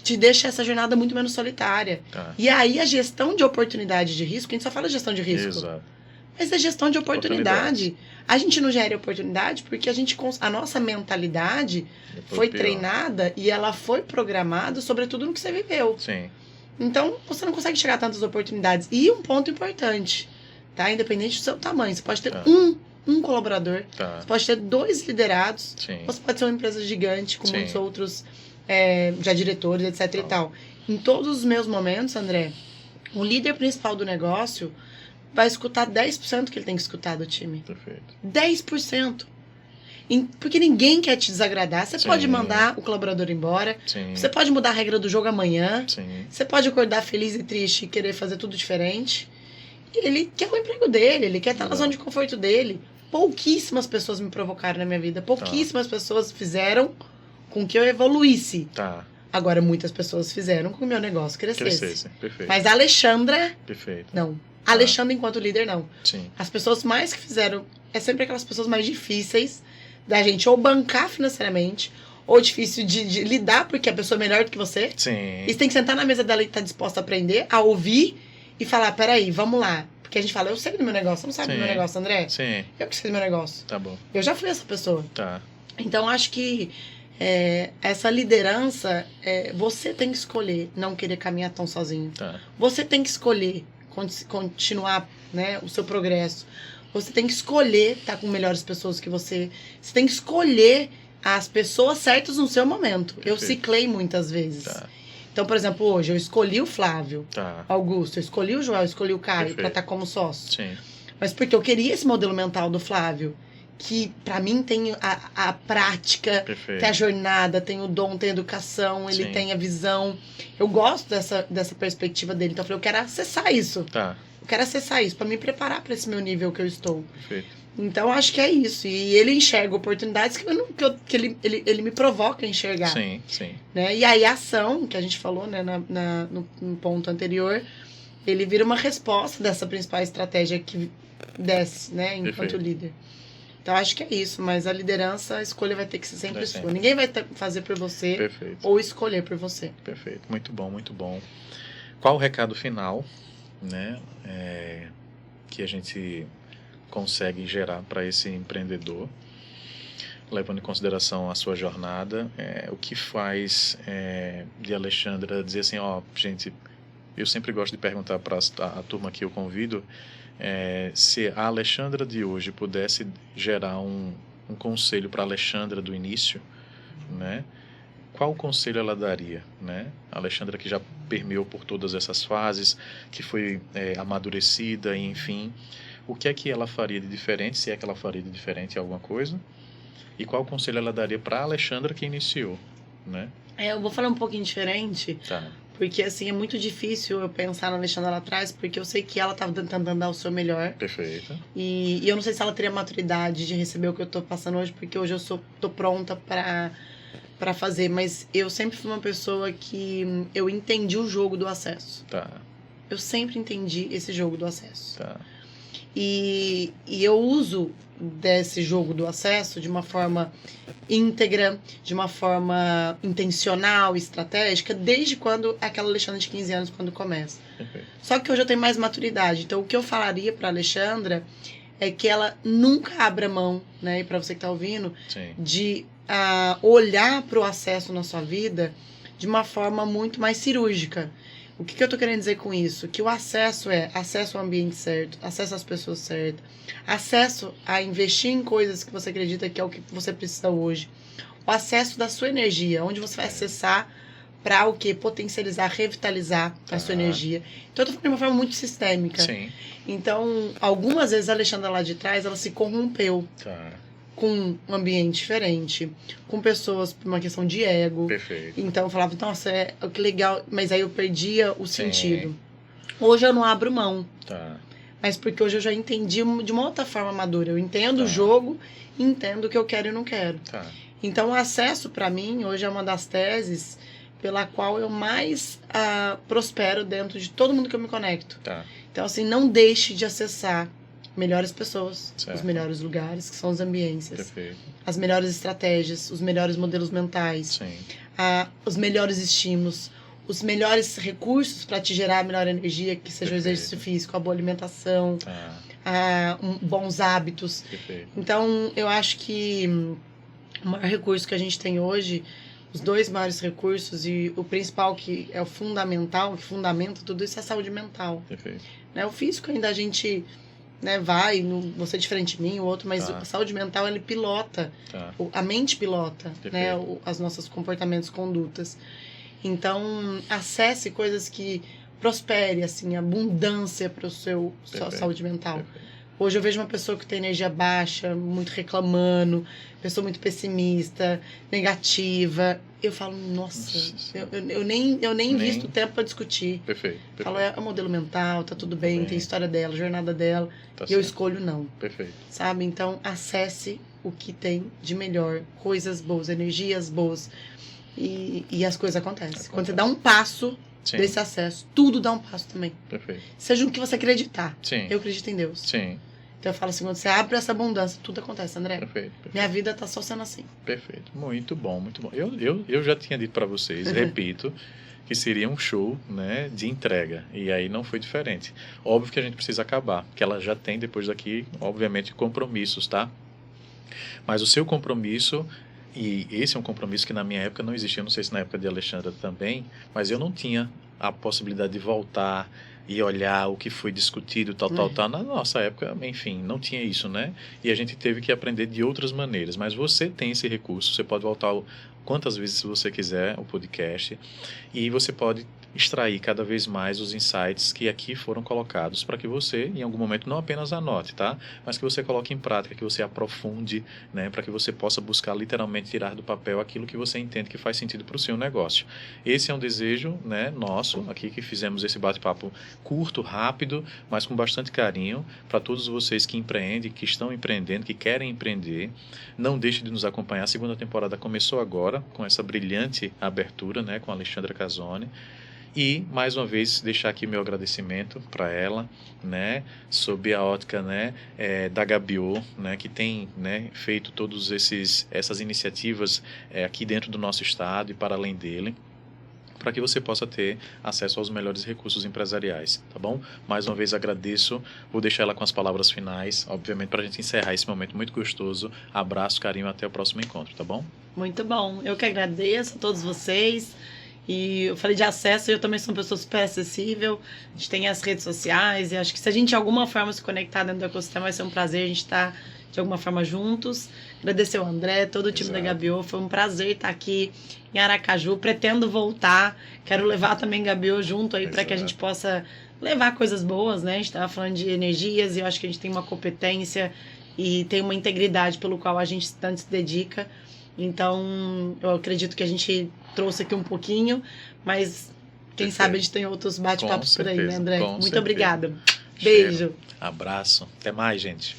te deixa essa jornada muito menos solitária. E aí a gestão de oportunidade de risco, a gente só fala gestão de risco. Exato. Mas é gestão de oportunidade. A gente não gera oportunidade porque a nossa mentalidade foi treinada e ela foi programada sobretudo no que você viveu. Sim. Então, você não consegue chegar a tantas oportunidades. E um ponto importante, tá? Independente do seu tamanho. Você pode ter um colaborador. Você pode ter 2 liderados. Sim. Você pode ser uma empresa gigante com muitos outros já diretores, etc. e tal. Em todos os meus momentos, André, o líder principal do negócio vai escutar 10% que ele tem que escutar do time. Perfeito. 10%. Porque ninguém quer te desagradar. Você pode mandar o colaborador embora. Sim. Você pode mudar a regra do jogo amanhã. Sim. Você pode acordar feliz e triste e querer fazer tudo diferente. E ele quer o emprego dele, ele quer estar na zona de conforto dele. Pouquíssimas pessoas me provocaram na minha vida. Pouquíssimas pessoas fizeram com que eu evoluísse. Tá. Agora, muitas pessoas fizeram com que o meu negócio crescesse. Crescesse. Perfeito. Mas a Alexandra, Perfeito. não. A Alexandra, enquanto líder, não. Sim. As pessoas mais que fizeram, é sempre aquelas pessoas mais difíceis da gente ou bancar financeiramente, ou difícil de lidar, porque a pessoa é melhor do que você. Sim. E você tem que sentar na mesa dela e estar disposta a aprender, a ouvir e falar, peraí, vamos lá. Porque a gente fala, eu sei do meu negócio, você não sabe do meu negócio, André? Sim. Eu que sei do meu negócio. Tá bom. Eu já fui essa pessoa. Tá. Então, acho que essa liderança, você tem que escolher não querer caminhar tão sozinho. Tá. Você tem que escolher continuar, né, o seu progresso. Você tem que escolher estar com melhores pessoas que você. Você tem que escolher as pessoas certas no seu momento. Perfeito. Eu ciclei muitas vezes. Tá. Então, por exemplo, hoje eu escolhi o Flávio Tá. Augusto, eu escolhi o Joel, eu escolhi o Caio Perfeito. para estar como sócio. Sim. Mas porque eu queria esse modelo mental do Flávio, que pra mim tem a prática, Perfeito. tem a jornada, tem o dom, tem a educação, ele Sim. tem a visão. Eu gosto dessa perspectiva dele. Então eu falei, eu quero acessar isso. Tá. Eu quero acessar isso pra me preparar pra esse meu nível que eu estou. Perfeito. Então acho que é isso. E ele enxerga oportunidades que ele me provoca a enxergar. Sim, sim. Né? E aí a ação, que a gente falou, né, no ponto anterior, ele vira uma resposta dessa principal estratégia que desce, né, enquanto Perfeito. líder. Então acho que é isso, mas a liderança, a escolha vai ter que ser sempre Vai sua. sempre. Ninguém vai fazer por você Perfeito. ou escolher por você. Perfeito. Muito bom, muito bom. Qual o recado final, né, que a gente consegue gerar para esse empreendedor, levando em consideração a sua jornada, o que faz de Alexandra dizer assim, ó, gente, eu sempre gosto de perguntar para a turma que eu convido, se a Alexandra de hoje pudesse gerar um conselho para a Alexandra do início, né? Qual conselho ela daria, né? A Alexandra que já permeou por todas essas fases, que foi amadurecida, enfim, o que é que ela faria de diferente, se é que ela faria de diferente alguma coisa, e qual conselho ela daria para a Alexandra que iniciou, né? Eu vou falar um pouquinho diferente, Tá. porque assim, é muito difícil eu pensar na Alexandra lá atrás, porque eu sei que ela estava tentando dar o seu melhor. Perfeito. E eu não sei se ela teria maturidade de receber o que eu tô passando hoje, porque hoje eu tô pronta pra fazer. Mas eu sempre fui uma pessoa que eu entendi o jogo do acesso. Tá. Eu sempre entendi esse jogo do acesso. Tá. E eu uso desse jogo do acesso de uma forma íntegra, de uma forma intencional, estratégica, desde quando aquela Alexandra de 15 anos, quando começa. Perfeito. Só que hoje eu tenho mais maturidade. Então, o que eu falaria para Alexandra é que ela nunca abra mão, né? E para você que tá ouvindo, Sim. de olhar para o acesso na sua vida de uma forma muito mais cirúrgica. O que eu tô querendo dizer com isso? Que o acesso é acesso ao ambiente certo, acesso às pessoas certas, acesso a investir em coisas que você acredita que é o que você precisa hoje. O acesso da sua energia, onde você vai acessar para o quê? Potencializar, revitalizar a sua energia. Então eu tô falando de uma forma muito sistêmica. Sim. Então, algumas vezes a Alexandra lá de trás, ela se corrompeu Tá. com um ambiente diferente, com pessoas por uma questão de ego. Perfeito. Então eu falava, nossa, que legal, mas aí eu perdia o Sim. sentido. Hoje eu não abro mão, Tá. mas porque hoje eu já entendi de uma outra forma madura. Eu entendo Tá. o jogo, entendo o que eu quero e não quero. Tá. Então o acesso para mim hoje é uma das teses pela qual eu mais prospero dentro de todo mundo que eu me conecto. Tá. Então assim, não deixe de acessar melhores pessoas, Certo. os melhores lugares, que são as ambiências, Perfeito. as melhores estratégias, os melhores modelos mentais, Sim. os melhores estímulos, os melhores recursos para te gerar a melhor energia, que seja o Perfeito. exercício físico, a boa alimentação, Tá. bons hábitos. Perfeito. Então, eu acho que o maior recurso que a gente tem hoje, os dois maiores recursos e o principal, que é o fundamental, que fundamenta tudo isso, é a saúde mental. Perfeito. Né? O físico ainda a gente, né, vai, você é diferente de mim, o outro, mas Tá. a saúde mental, ele pilota, Tá. a mente pilota, né, Perfeito. as nossos comportamentos, condutas. Então, acesse coisas que prospere, assim, abundância para sua Perfeito. saúde mental. Perfeito. Hoje eu vejo uma pessoa que tem energia baixa, muito reclamando, pessoa muito pessimista, negativa. Eu falo, nossa, eu nem invisto tempo para discutir. Perfeito. Falo, é o modelo mental, tá tudo bem, tem história dela, jornada dela. Tá E eu certo. escolho não. Perfeito. Sabe? Então, acesse o que tem de melhor, coisas boas, energias boas. E as coisas acontecem. Quando você dá um passo Sim. desse acesso, tudo dá um passo também. Perfeito. Seja o que você acreditar. Sim. Eu acredito em Deus. Sim. Então eu falo assim, quando você abre essa abundância, tudo acontece, André. Perfeito. Minha vida tá só sendo assim. Perfeito. Muito bom, muito bom. Eu já tinha dito para vocês, repito, que seria um show, né, de entrega. E aí não foi diferente. Óbvio que a gente precisa acabar, que ela já tem depois daqui, obviamente, compromissos, tá? Mas o seu compromisso, e esse é um compromisso que na minha época não existia, não sei se na época de Alexandra também, mas eu não tinha a possibilidade de voltar e olhar o que foi discutido, tal. Na nossa época, enfim, não tinha isso, né? E a gente teve que aprender de outras maneiras. Mas você tem esse recurso, você pode voltar quantas vezes você quiser o podcast e você pode extrair cada vez mais os insights que aqui foram colocados para que você, em algum momento, não apenas anote, tá? Mas que você coloque em prática, que você aprofunde, né? Para que você possa buscar literalmente tirar do papel aquilo que você entende que faz sentido para o seu negócio. Esse é um desejo, né, nosso, aqui que fizemos esse bate-papo curto, rápido, mas com bastante carinho para todos vocês que empreendem, que estão empreendendo, que querem empreender. Não deixe de nos acompanhar. A segunda temporada começou agora, com essa brilhante abertura, né, com a Alexandra Casoni. E, mais uma vez, deixar aqui meu agradecimento para ela, né, sob a ótica, né, da Gabiô, né, que tem, né, feito todas essas iniciativas aqui dentro do nosso estado e para além dele, para que você possa ter acesso aos melhores recursos empresariais, tá bom? Mais uma vez agradeço, vou deixar ela com as palavras finais, obviamente, para a gente encerrar esse momento muito gostoso. Abraço, carinho, até o próximo encontro, tá bom? Muito bom. Eu que agradeço a todos vocês. E eu falei de acesso, eu também sou uma pessoa super acessível. A gente tem as redes sociais e acho que se a gente de alguma forma se conectar dentro do ecossistema vai ser um prazer a gente estar de alguma forma juntos. Agradecer ao André, todo o time da Gabiô. Foi um prazer estar aqui em Aracaju. Pretendo voltar. Quero levar também Gabiô junto aí para que a gente possa levar coisas boas, né? A gente estava falando de energias e eu acho que a gente tem uma competência e tem uma integridade pelo qual a gente tanto se dedica. Então, eu acredito que a gente trouxe aqui um pouquinho, mas quem sabe a gente tem outros bate-papos por aí, né, André? Muito obrigada. Beijo. Abraço. Até mais, gente.